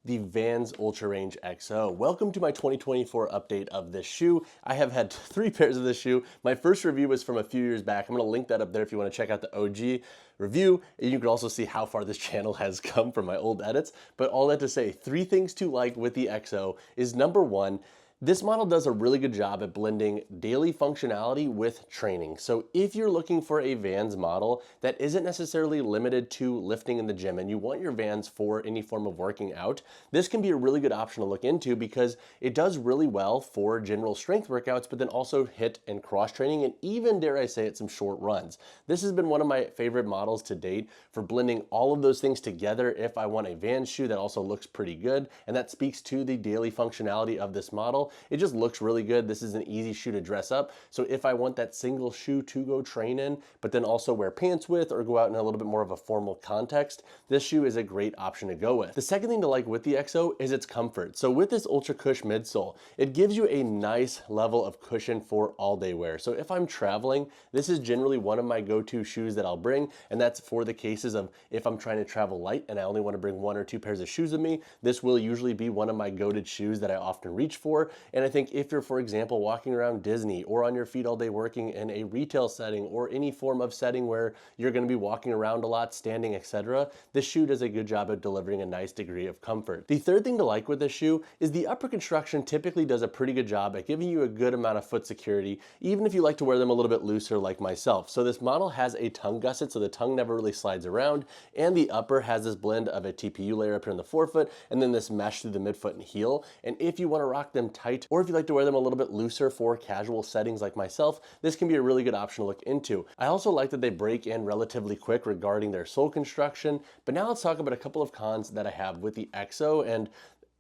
the Vans UltraRange EXO. Welcome to my 2024 update of this shoe. I have had 3 pairs of this shoe. My first review was from a few years back. I'm gonna link that up there if you wanna check out the OG review. And you can also see how far this channel has come from my old edits. But all that to say, 3 things to like with the EXO is number 1, this model does a really good job at blending daily functionality with training. So if you're looking for a Vans model that isn't necessarily limited to lifting in the gym and you want your Vans for any form of working out, this can be a really good option to look into because it does really well for general strength workouts, but then also HIIT and cross training, and even, dare I say it, some short runs. This has been one of my favorite models to date for blending all of those things together if I want a Vans shoe that also looks pretty good, and that speaks to the daily functionality of this model. It just looks really good. This is an easy shoe to dress up. So if I want that single shoe to go train in, but then also wear pants with or go out in a little bit more of a formal context, this shoe is a great option to go with. The second thing to like with the EXO is its comfort. So with this Ultra Cush midsole, it gives you a nice level of cushion for all day wear. So if I'm traveling, this is generally one of my go-to shoes that I'll bring, and that's for the cases of if I'm trying to travel light and I only want to bring 1 or 2 pairs of shoes with me, this will usually be one of my go-to shoes that I often reach for. And I think if you're, for example, walking around Disney or on your feet all day working in a retail setting or any form of setting where you're going to be walking around a lot, standing, etc., this shoe does a good job of delivering a nice degree of comfort. The third thing to like with this shoe is the upper construction typically does a pretty good job at giving you a good amount of foot security, even if you like to wear them a little bit looser like myself. So this model has a tongue gusset, so the tongue never really slides around, and the upper has this blend of a TPU layer up here in the forefoot and then this mesh through the midfoot and heel. And if you want to rock them tight, or if you like to wear them a little bit looser for casual settings like myself, this can be a really good option to look into. I also like that they break in relatively quick regarding their sole construction. But now let's talk about a couple of cons that I have with the EXO. And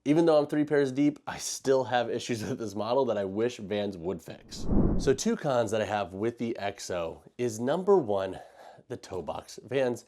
even though I'm 3 pairs deep, I still have issues with this model that I wish Vans would fix. So 2 cons that I have with the EXO is number 1, the toe box. Vans,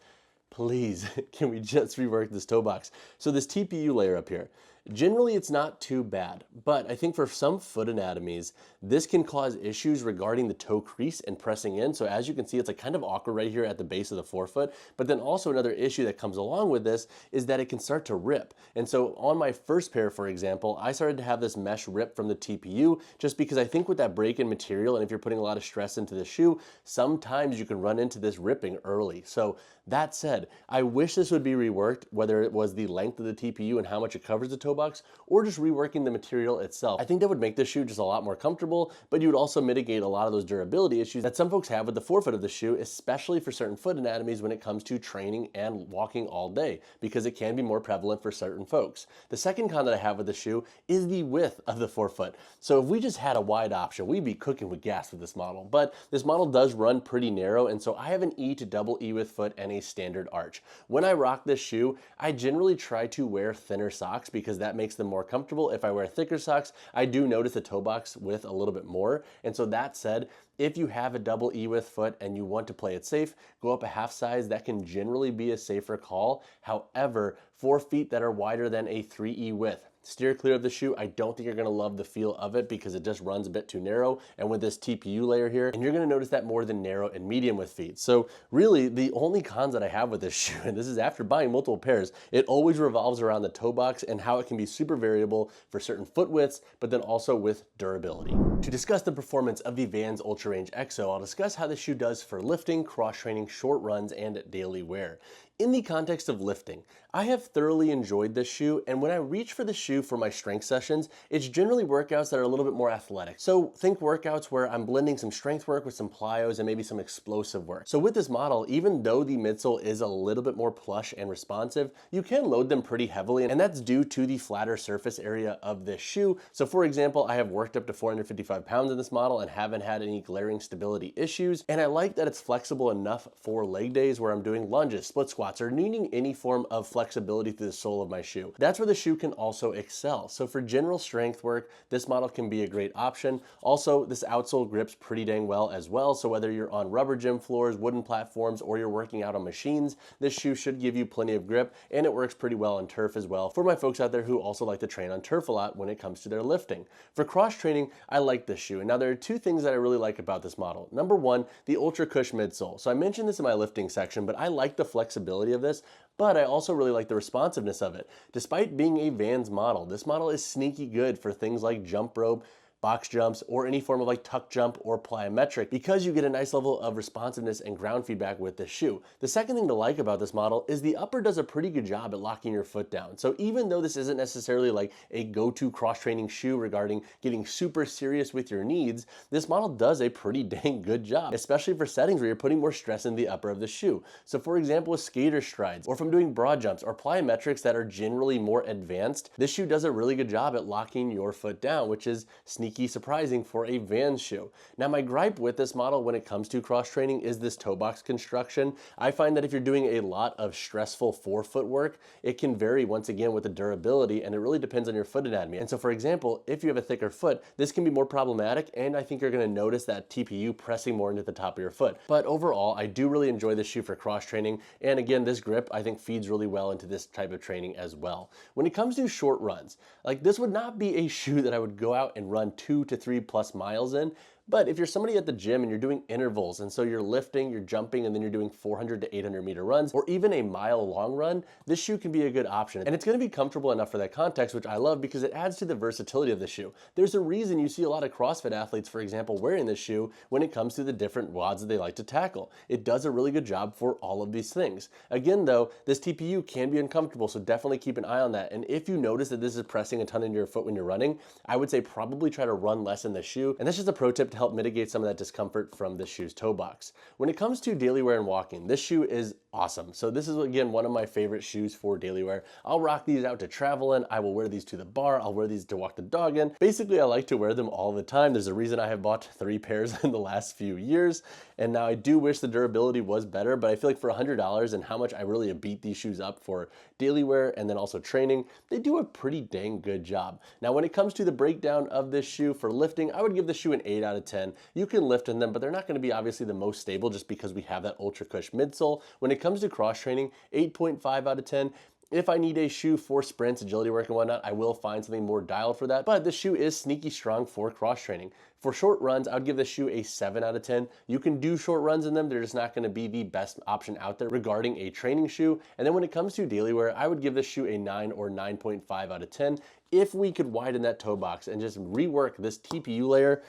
please, can we just rework this toe box? So this TPU layer up here, generally it's not too bad, but I think for some foot anatomies, this can cause issues regarding the toe crease and pressing in. So as you can see, it's like kind of awkward right here at the base of the forefoot. But then also another issue that comes along with this is that it can start to rip. And so on my first pair, for example, I started to have this mesh rip from the TPU just because I think with that break-in material, and if you're putting a lot of stress into the shoe, sometimes you can run into this ripping early. So that said, I wish this would be reworked, whether it was the length of the TPU and how much it covers the toe box, or just reworking the material itself. I think that would make this shoe just a lot more comfortable, but you would also mitigate a lot of those durability issues that some folks have with the forefoot of the shoe, especially for certain foot anatomies when it comes to training and walking all day, because it can be more prevalent for certain folks. The second con that I have with the shoe is the width of the forefoot. So if we just had a wide option, we'd be cooking with gas with this model, but this model does run pretty narrow, and so I have an E to double E width foot and a standard arch. When I rock this shoe, I generally try to wear thinner socks because that makes them more comfortable. If I wear thicker socks, I do notice the toe box width a little bit more. And so that said, if you have a double E width foot and you want to play it safe, go up a half size. That can generally be a safer call. However, for feet that are wider than a 3E width, steer clear of the shoe. I don't think you're gonna love the feel of it because it just runs a bit too narrow. And with this TPU layer here, and you're gonna notice that more than narrow and medium with feet. So really the only cons that I have with this shoe, and this is after buying multiple pairs, it always revolves around the toe box and how it can be super variable for certain foot widths, but then also with durability. To discuss the performance of the Vans UltraRange EXO, I'll discuss how the shoe does for lifting, cross training, short runs, and daily wear. In the context of lifting, I have thoroughly enjoyed this shoe, and when I reach for the shoe for my strength sessions, it's generally workouts that are a little bit more athletic. So think workouts where I'm blending some strength work with some plyos and maybe some explosive work. So with this model, even though the midsole is a little bit more plush and responsive, you can load them pretty heavily, and that's due to the flatter surface area of this shoe. So for example, I have worked up to 455 pounds in this model and haven't had any glaring stability issues, and I like that it's flexible enough for leg days where I'm doing lunges, split squats, or needing any form of flexibility through the sole of my shoe. That's where the shoe can also excel. So for general strength work, this model can be a great option. Also, this outsole grips pretty dang well as well. So whether you're on rubber gym floors, wooden platforms, or you're working out on machines, this shoe should give you plenty of grip, and it works pretty well on turf as well for my folks out there who also like to train on turf a lot when it comes to their lifting. For cross training, I like this shoe. And now there are 2 things that I really like about this model. Number 1, the Ultra Cush midsole. So I mentioned this in my lifting section, but I like the flexibility of this. but I also really like the responsiveness of it. Despite being a Vans model, this model is sneaky good for things like jump rope, box jumps, or any form of like tuck jump or plyometric, because you get a nice level of responsiveness and ground feedback with this shoe. The second thing to like about this model is the upper does a pretty good job at locking your foot down. So even though this isn't necessarily like a go-to cross-training shoe regarding getting super serious with your needs, this model does a pretty dang good job, especially for settings where you're putting more stress in the upper of the shoe. So for example, with skater strides, or from doing broad jumps or plyometrics that are generally more advanced, this shoe does a really good job at locking your foot down, which is sneaky surprising for a Vans shoe. Now my gripe with this model when it comes to cross training is this toe box construction. I find that if you're doing a lot of stressful forefoot work, it can vary once again with the durability, and it really depends on your foot anatomy. And so for example, if you have a thicker foot, this can be more problematic, and I think you're going to notice that TPU pressing more into the top of your foot. But overall, I do really enjoy this shoe for cross training, and again, this grip I think feeds really well into this type of training as well. When it comes to short runs, like this would not be a shoe that I would go out and run 2 to 3+ miles in. But if you're somebody at the gym and you're doing intervals, and so you're lifting, you're jumping, and then you're doing 400 to 800 meter runs, or even a mile long run, this shoe can be a good option. And it's gonna be comfortable enough for that context, which I love because it adds to the versatility of the shoe. There's a reason you see a lot of CrossFit athletes, for example, wearing this shoe when it comes to the different WODs that they like to tackle. It does a really good job for all of these things. Again though, this TPU can be uncomfortable, so definitely keep an eye on that. And if you notice that this is pressing a ton into your foot when you're running, I would say probably try to run less in the shoe. And that's just a pro tip to help mitigate some of that discomfort from the shoe's toe box. When it comes to daily wear and walking, this shoe is awesome. So this is again one of my favorite shoes for daily wear. I'll rock these out to travel in, I will wear these to the bar, I'll wear these to walk the dog in. Basically, I like to wear them all the time. There's a reason I have bought 3 pairs in the last few years. And now I do wish the durability was better, but I feel like for $100 and how much I really beat these shoes up for daily wear and then also training, they do a pretty dang good job. Now, when it comes to the breakdown of this shoe for lifting, I would give the shoe an 8 out of 10. You can lift in them, but they're not going to be obviously the most stable just because we have that ultra cush midsole. When it comes to cross training, 8.5 out of 10. If I need a shoe for sprints, agility work and whatnot, I will find something more dialed for that, but this shoe is sneaky strong for cross training. For short runs, I would give this shoe a 7 out of 10. You can do short runs in them, they're just not gonna be the best option out there regarding a training shoe. And then when it comes to daily wear, I would give this shoe a 9 or 9.5 out of 10. If we could widen that toe box and just rework this TPU layer,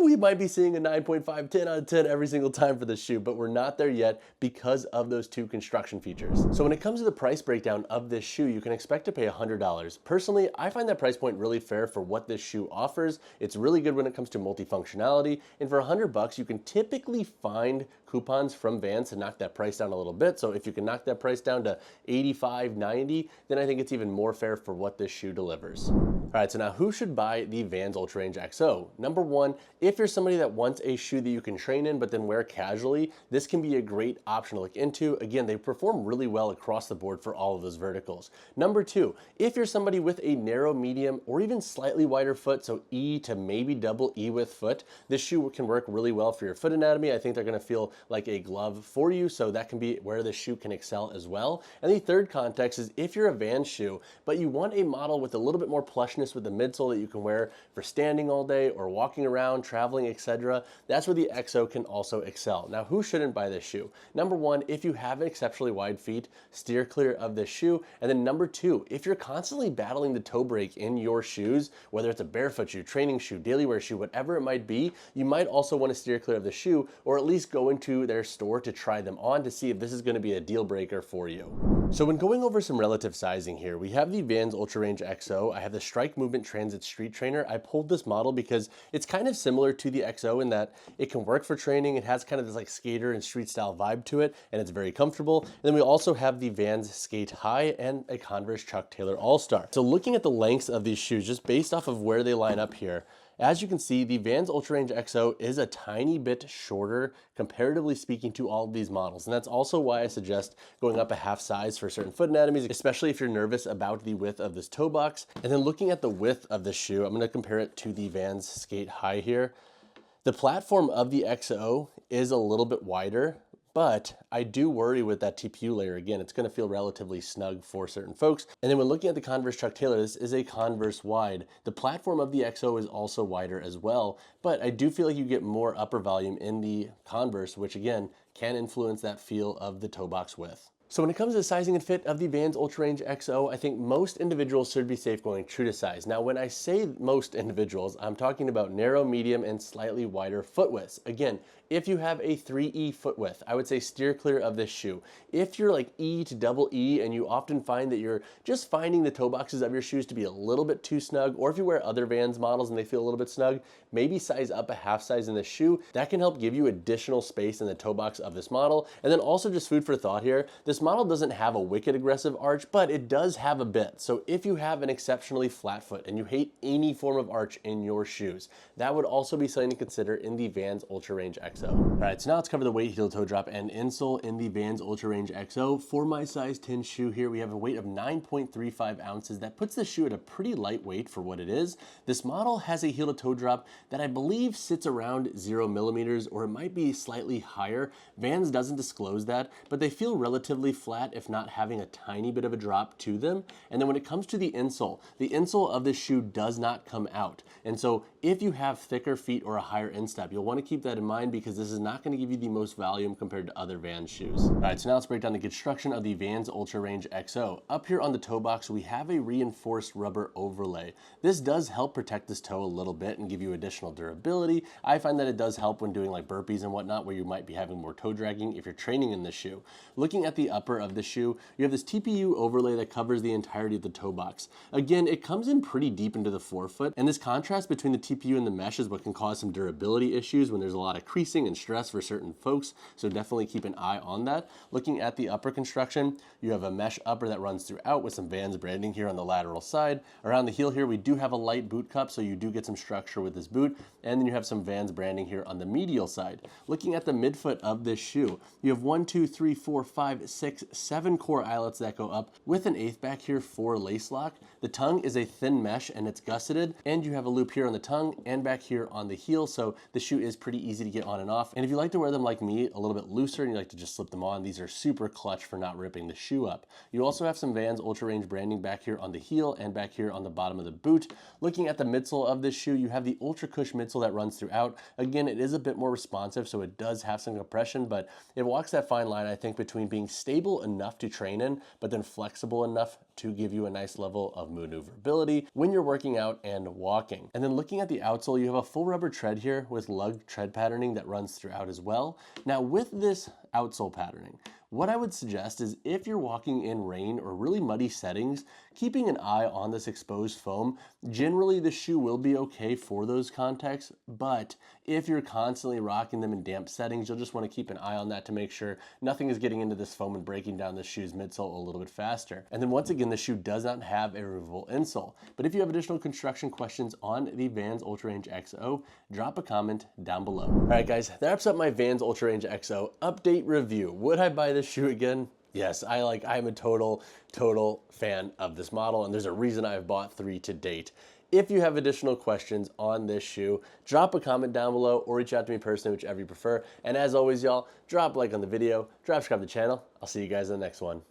we might be seeing a 9.5, 10 out of 10 every single time for this shoe, but we're not there yet because of those 2 construction features. So when it comes to the price breakdown of this shoe, you can expect to pay $100. Personally, I find that price point really fair for what this shoe offers. It's really good when it comes to multifunctionality, and for $100, you can typically find coupons from Vans to knock that price down a little bit. So if you can knock that price down to $85, $90, then I think it's even more fair for what this shoe delivers. All right, so now who should buy the Vans UltraRange EXO? Number one, if you're somebody that wants a shoe that you can train in but then wear casually, this can be a great option to look into. Again, they perform really well across the board for all of those verticals. Number two, if you're somebody with a narrow, medium, or even slightly wider foot, so E to maybe double E width foot, this shoe can work really well for your foot anatomy. I think they're gonna feel like a glove for you, so that can be where this shoe can excel as well. And the third context is if you're a Vans shoe, but you want a model with a little bit more plushness with the midsole that you can wear for standing all day or walking around, traveling, etc., that's where the EXO can also excel. Now, who shouldn't buy this shoe? Number one, if you have exceptionally wide feet, steer clear of this shoe. And then number two, if you're constantly battling the toe break in your shoes, whether it's a barefoot shoe, training shoe, daily wear shoe, whatever it might be, you might also want to steer clear of the shoe, or at least go into their store to try them on to see if this is going to be a deal breaker for you. So when going over some relative sizing here, we have the Vans UltraRange EXO. I have the Strike Movement Transit Street Trainer. I pulled this model because it's kind of similar to the EXO in that it can work for training. It has kind of this like skater and street style vibe to it, and it's very comfortable. And then we also have the Vans Skate High and a Converse Chuck Taylor All-Star. So looking at the lengths of these shoes, just based off of where they line up here, as you can see, the Vans UltraRange EXO is a tiny bit shorter, comparatively speaking, to all of these models. And that's also why I suggest going up a half size for certain foot anatomies, especially if you're nervous about the width of this toe box. And then looking at the width of the shoe, I'm gonna compare it to the Vans Skate High here. The platform of the EXO is a little bit wider, but I do worry with that TPU layer. Again, it's gonna feel relatively snug for certain folks. And then when looking at the Converse Chuck Taylor, this is a Converse wide. The platform of the EXO is also wider as well, but I do feel like you get more upper volume in the Converse, which again, can influence that feel of the toe box width. So when it comes to sizing and fit of the Vans UltraRange EXO, I think most individuals should be safe going true to size. Now, when I say most individuals, I'm talking about narrow, medium, and slightly wider foot widths. Again, if you have a 3E foot width, I would say steer clear of this shoe. If you're like E to double E and you often find that you're just finding the toe boxes of your shoes to be a little bit too snug, or if you wear other Vans models and they feel a little bit snug, maybe size up a half size in the shoe. That can help give you additional space in the toe box of this model. And then also just food for thought here, this model doesn't have a wicked aggressive arch, but it does have a bit. So if you have an exceptionally flat foot and you hate any form of arch in your shoes, that would also be something to consider in the Vans UltraRange EXO. All right, so now let's cover the weight, heel, toe drop, and insole in the Vans UltraRange EXO. For my size 10 shoe here, we have a weight of 9.35 ounces. That puts the shoe at a pretty light weight for what it is. This model has a heel to toe drop that I believe sits around 0 millimeters, or it might be slightly higher. Vans doesn't disclose that, but they feel relatively flat, if not having a tiny bit of a drop to them. And then when it comes to the insole of this shoe does not come out. And so if you have thicker feet or a higher instep, you'll want to keep that in mind because this is not going to give you the most volume compared to other Vans shoes. All right, so now let's break down the construction of the Vans UltraRange EXO. Up here on the toe box, we have a reinforced rubber overlay. This does help protect this toe a little bit and give you additional durability. I find that it does help when doing like burpees and whatnot, where you might be having more toe dragging if you're training in this shoe. Looking at the upper of the shoe, you have this TPU overlay that covers the entirety of the toe box. Again, it comes in pretty deep into the forefoot, and this contrast between the TPU and the mesh is what can cause some durability issues when there's a lot of creasing and stress for certain folks, so definitely keep an eye on that. Looking at the upper construction, you have a mesh upper that runs throughout with some Vans branding here on the lateral side. Around the heel here, we do have a light boot cup, so you do get some structure with this boot, and then you have some Vans branding here on the medial side. Looking at the midfoot of this shoe, you have 1, 2, 3, 4, 5, 6, 7 core eyelets that go up with an 8th back here for lace lock. The tongue is a thin mesh and it's gusseted, and you have a loop here on the tongue and back here on the heel, so the shoe is pretty easy to get on and off. And if you like to wear them like me, a little bit looser, and you like to just slip them on, these are super clutch for not ripping the shoe up. You also have some Vans UltraRange branding back here on the heel and back here on the bottom of the boot. Looking at the midsole of this shoe, you have the Ultra Cush midsole that runs throughout. Again, it is a bit more responsive, so it does have some compression, but it walks that fine line, I think, between being stable enough to train in, but then flexible enough to give you a nice level of maneuverability when you're working out and walking. And then looking at the outsole, you have a full rubber tread here with lug tread patterning that runs throughout as well. Now with this outsole patterning, what I would suggest is if you're walking in rain or really muddy settings, keeping an eye on this exposed foam. Generally the shoe will be okay for those contexts, but if you're constantly rocking them in damp settings, you'll just want to keep an eye on that to make sure nothing is getting into this foam and breaking down the shoe's midsole a little bit faster. And then once again, the shoe does not have a removable insole. But if you have additional construction questions on the Vans UltraRange EXO, drop a comment down below. All right guys, that wraps up my Vans UltraRange EXO update review. Would I buy this shoe again? Yes, I'm a total fan of this model, and there's a reason I've bought 3 to date. If you have additional questions on this shoe, drop a comment down below or reach out to me personally, whichever you prefer. And as always, y'all, drop a like on the video, subscribe to the channel. I'll see you guys in the next one.